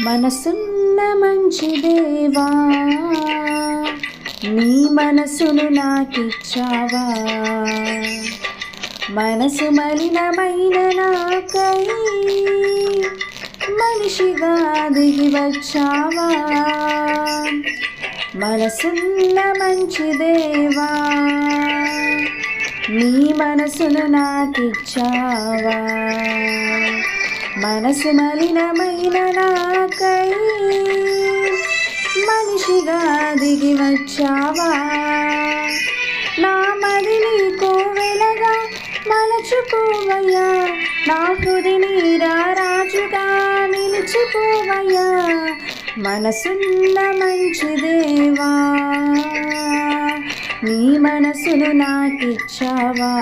మనసున్న మంచి దేవా, నీ మనసును నాకిచ్చావా? మనసు మలినమైన నాకై మనిషిగా దిగి వచ్చావా? మనసున్న మంచి దేవా, నీ మనసును నాకిచ్చావా? మనసు మలినమైన నాకై మనిషిగా దిగి వచ్చావా? నా మదిని కోవెలగా మలచుకోవయ్యా, నా హృదిని రారాజుగా నిలిచిపోవయ్యా. మనసున్న మంచి దేవా, నీ మనసును నాకిచ్చావా?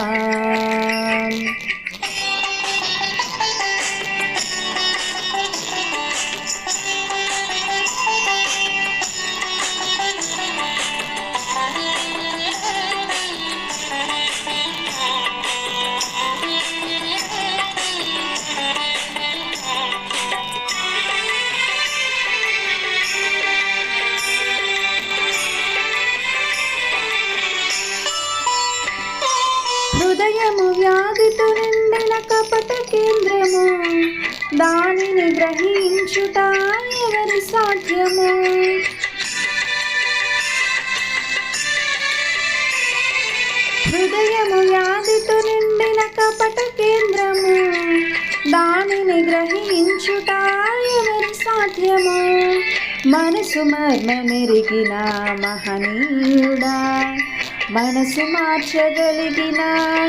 హృదయము వ్యాధితో నిండిన కపట కేంద్రము, దానిని గ్రహించుట ఎవరి సాధ్యము? హృదయము వ్యాధితో నిండిన కపట కేంద్రము, దానిని గ్రహించుట ఎవరి సాధ్యము? మనసు మర్మమెరిగిన మహనీయుడా, మనసు మార్చగలిగిన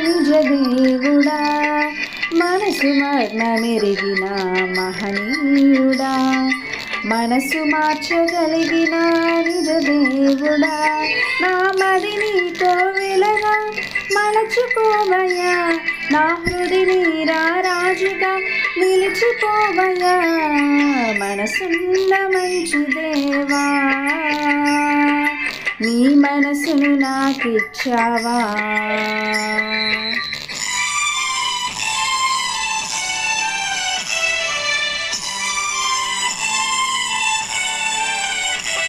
నిజ దేవుడా, మనసు మర్మమెరిగిన మహనీయుడా, మనసు మార్చగలిగిన నిజ దేవుడా. నా మదిని కోవెలగా మలచుకోవయ్యా, నా హృదిని రారాజుగా నిలిచిపోవయ్యా. మనసున్న మంచి దేవా, నీ మనసును నాకిచ్చావా?